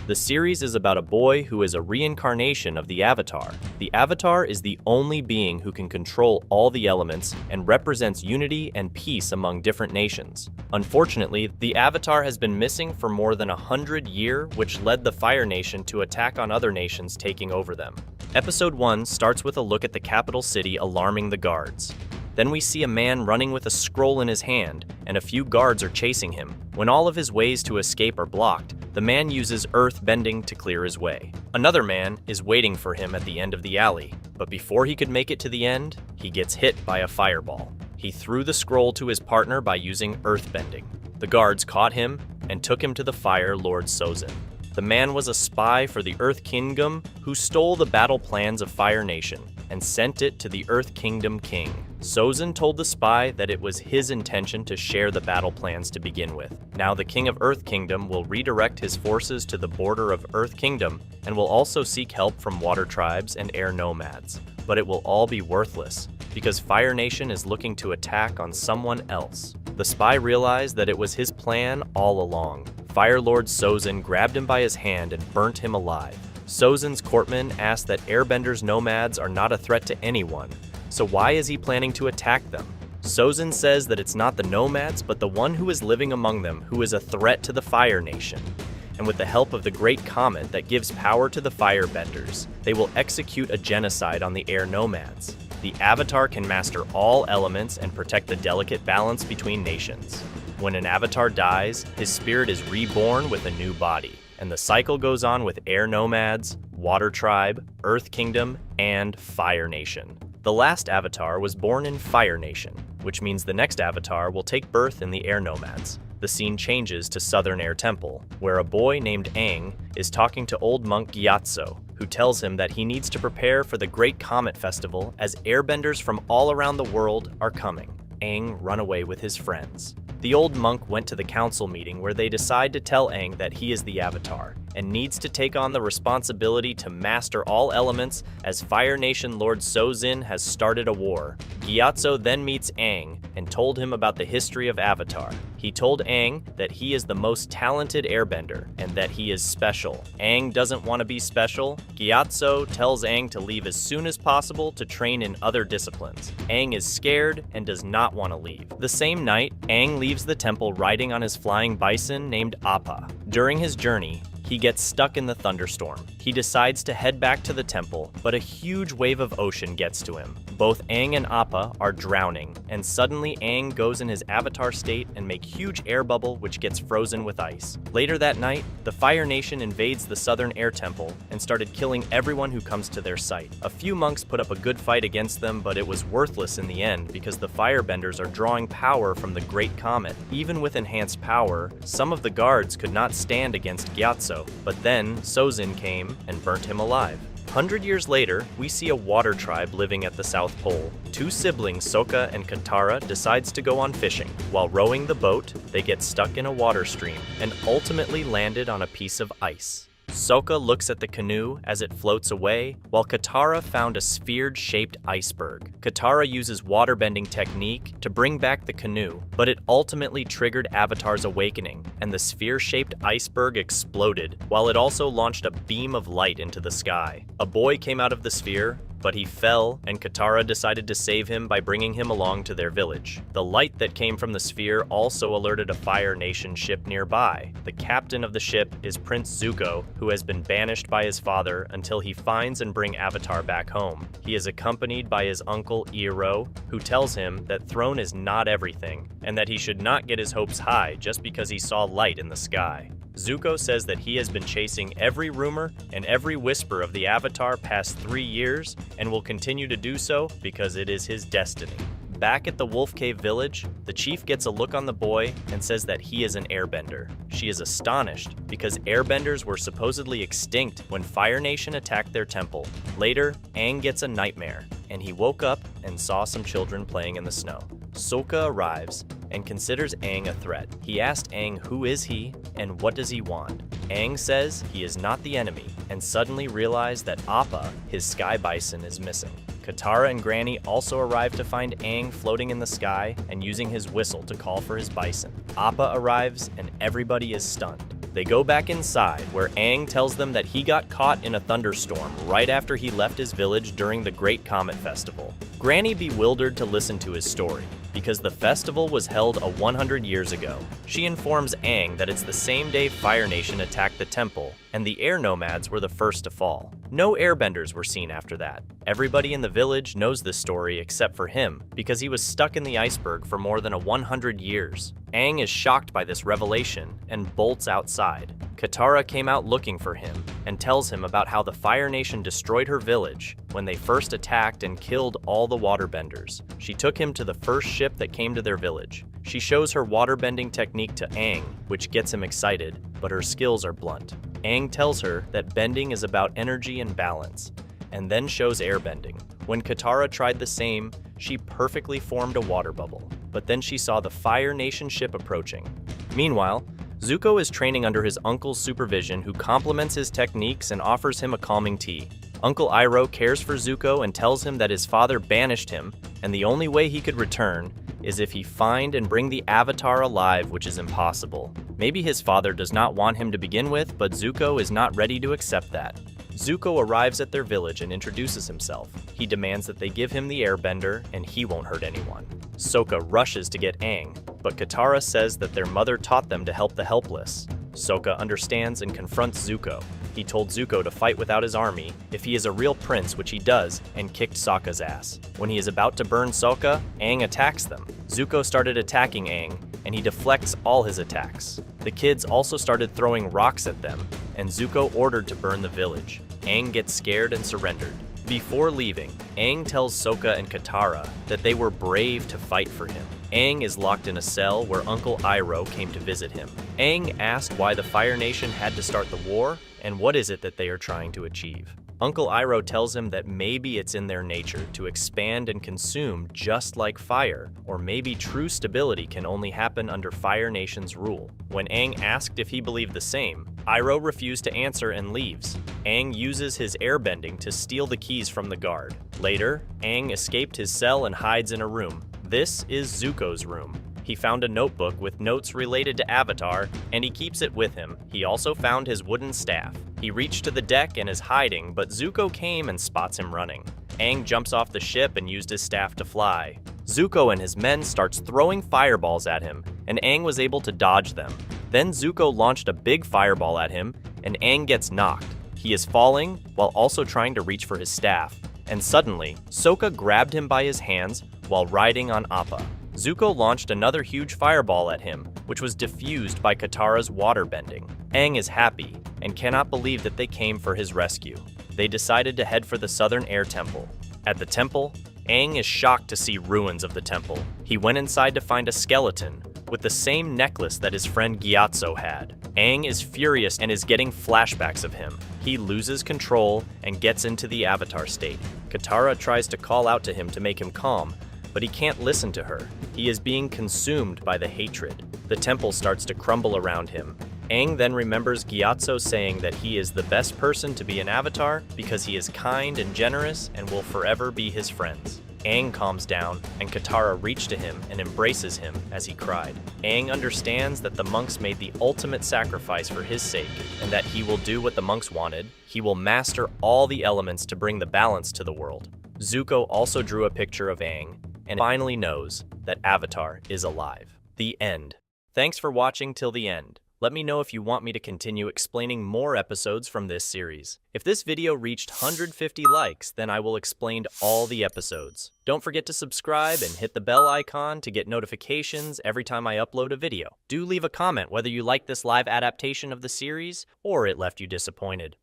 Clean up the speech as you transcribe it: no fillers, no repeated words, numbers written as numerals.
The series is about a boy who is a reincarnation of the Avatar. The Avatar is the only being who can control all the elements and represents unity and peace among different nations. Unfortunately, the Avatar has been missing for more than 100 years, which led the Fire Nation to attack on other nations, taking over them. Episode 1 starts with a look at the capital city alarming the guards. Then we see a man running with a scroll in his hand, and a few guards are chasing him. When all of his ways to escape are blocked, the man uses earth-bending to clear his way. Another man is waiting for him at the end of the alley, but before he could make it to the end, he gets hit by a fireball. He threw the scroll to his partner by using earth-bending. The guards caught him and took him to the Fire Lord Sozin. The man was a spy for the Earth Kingdom who stole the battle plans of Fire Nation and sent it to the Earth Kingdom King. Sozin told the spy that it was his intention to share the battle plans to begin with. Now the King of Earth Kingdom will redirect his forces to the border of Earth Kingdom and will also seek help from water tribes and air nomads. But it will all be worthless, because Fire Nation is looking to attack on someone else. The spy realized that it was his plan all along. Fire Lord Sozin grabbed him by his hand and burnt him alive. Sozin's courtmen asked that Airbender's nomads are not a threat to anyone, so why is he planning to attack them? Sozin says that it's not the nomads, but the one who is living among them who is a threat to the Fire Nation. And with the help of the Great Comet that gives power to the Firebenders, they will execute a genocide on the air nomads. The Avatar can master all elements and protect the delicate balance between nations. When an Avatar dies, his spirit is reborn with a new body. And the cycle goes on with Air Nomads, Water Tribe, Earth Kingdom, and Fire Nation. The last Avatar was born in Fire Nation, which means the next Avatar will take birth in the Air Nomads. The scene changes to Southern Air Temple, where a boy named Aang is talking to old monk Gyatso, who tells him that he needs to prepare for the Great Comet Festival as airbenders from all around the world are coming. Aang run away with his friends. The old monk went to the council meeting where they decide to tell Aang that he is the Avatar and needs to take on the responsibility to master all elements as Fire Nation Lord Sozin has started a war. Gyatso then meets Aang and told him about the history of Avatar. He told Aang that he is the most talented airbender and that he is special. Aang doesn't want to be special. Gyatso tells Aang to leave as soon as possible to train in other disciplines. Aang is scared and does not want to leave. The same night, Aang leaves the temple riding on his flying bison named Appa. During his journey, he gets stuck in the thunderstorm. He decides to head back to the temple, but a huge wave of ocean gets to him. Both Aang and Appa are drowning, and suddenly Aang goes in his Avatar state and make huge air bubble which gets frozen with ice. Later that night, the Fire Nation invades the Southern Air Temple and started killing everyone who comes to their site. A few monks put up a good fight against them, but it was worthless in the end because the Firebenders are drawing power from the Great Comet. Even with enhanced power, some of the guards could not stand against Gyatso, but then Sozin came and burnt him alive. 100 years later, we see a water tribe living at the South Pole. Two siblings, Sokka and Katara, decides to go on fishing. While rowing the boat, they get stuck in a water stream and ultimately landed on a piece of ice. Sokka looks at the canoe as it floats away, while Katara found a sphere-shaped iceberg. Katara uses waterbending technique to bring back the canoe, but it ultimately triggered Avatar's awakening, and the sphere-shaped iceberg exploded, while it also launched a beam of light into the sky. A boy came out of the sphere, but he fell, and Katara decided to save him by bringing him along to their village. The light that came from the sphere also alerted a Fire Nation ship nearby. The captain of the ship is Prince Zuko, who has been banished by his father until he finds and bring Avatar back home. He is accompanied by his uncle Iroh, who tells him that throne is not everything, and that he should not get his hopes high just because he saw light in the sky. Zuko says that he has been chasing every rumor and every whisper of the Avatar past 3 years and will continue to do so because it is his destiny. Back at the Wolf Cave village, the chief gets a look on the boy and says that he is an airbender. She is astonished because airbenders were supposedly extinct when Fire Nation attacked their temple. Later, Aang gets a nightmare, and he woke up and saw some children playing in the snow. Sokka arrives and considers Aang a threat. He asked Aang who is he and what does he want. Aang says he is not the enemy and suddenly realizes that Appa, his sky bison, is missing. Katara and Granny also arrive to find Aang floating in the sky and using his whistle to call for his bison. Appa arrives and everybody is stunned. They go back inside, where Aang tells them that he got caught in a thunderstorm right after he left his village during the Great Comet Festival. Granny bewildered to listen to his story, because the festival was held 100 years ago. She informs Aang that it's the same day Fire Nation attacked the temple, and the air nomads were the first to fall. No airbenders were seen after that. Everybody in the village knows this story except for him, because he was stuck in the iceberg for more than 100 years. Aang is shocked by this revelation and bolts outside. Katara came out looking for him and tells him about how the Fire Nation destroyed her village when they first attacked and killed all the waterbenders. She took him to the first ship that came to their village. She shows her waterbending technique to Aang, which gets him excited, but her skills are blunt. Aang tells her that bending is about energy and balance, and then shows airbending. When Katara tried the same, she perfectly formed a water bubble, but then she saw the Fire Nation ship approaching. Meanwhile, Zuko is training under his uncle's supervision, who compliments his techniques and offers him a calming tea. Uncle Iroh cares for Zuko and tells him that his father banished him, and the only way he could return is if he find and bring the Avatar alive, which is impossible. Maybe his father does not want him to begin with, but Zuko is not ready to accept that. Zuko arrives at their village and introduces himself. He demands that they give him the Airbender, and he won't hurt anyone. Sokka rushes to get Aang, but Katara says that their mother taught them to help the helpless. Sokka understands and confronts Zuko. He told Zuko to fight without his army if he is a real prince, which he does, and kicked Sokka's ass. When he is about to burn Sokka, Aang attacks them. Zuko started attacking Aang, and he deflects all his attacks. The kids also started throwing rocks at them, and Zuko ordered to burn the village. Aang gets scared and surrendered. Before leaving, Aang tells Sokka and Katara that they were brave to fight for him. Aang is locked in a cell where Uncle Iroh came to visit him. Aang asked why the Fire Nation had to start the war, and what is it that they are trying to achieve. Uncle Iroh tells him that maybe it's in their nature to expand and consume just like fire, or maybe true stability can only happen under Fire Nation's rule. When Aang asked if he believed the same, Iroh refused to answer and leaves. Aang uses his airbending to steal the keys from the guard. Later, Aang escaped his cell and hides in a room. This is Zuko's room. He found a notebook with notes related to Avatar, and he keeps it with him. He also found his wooden staff. He reached to the deck and is hiding, but Zuko came and spots him running. Aang jumps off the ship and used his staff to fly. Zuko and his men starts throwing fireballs at him, and Aang was able to dodge them. Then Zuko launched a big fireball at him, and Aang gets knocked. He is falling while also trying to reach for his staff, and suddenly, Sokka grabbed him by his hands while riding on Appa. Zuko launched another huge fireball at him, which was diffused by Katara's water bending. Aang is happy and cannot believe that they came for his rescue. They decided to head for the Southern Air Temple. At the temple, Aang is shocked to see ruins of the temple. He went inside to find a skeleton with the same necklace that his friend Gyatso had. Aang is furious and is getting flashbacks of him. He loses control and gets into the Avatar state. Katara tries to call out to him to make him calm, but he can't listen to her. He is being consumed by the hatred. The temple starts to crumble around him. Aang then remembers Gyatso saying that he is the best person to be an Avatar because he is kind and generous and will forever be his friends. Aang calms down, and Katara reaches to him and embraces him as he cried. Aang understands that the monks made the ultimate sacrifice for his sake, and that he will do what the monks wanted. He will master all the elements to bring the balance to the world. Zuko also drew a picture of Aang, and finally knows that Avatar is alive. The end. Thanks for watching till the end. Let me know if you want me to continue explaining more episodes from this series. If this video reached 150 likes, then I will explain all the episodes. Don't forget to subscribe and hit the bell icon to get notifications every time I upload a video. Do leave a comment whether you like this live adaptation of the series or it left you disappointed.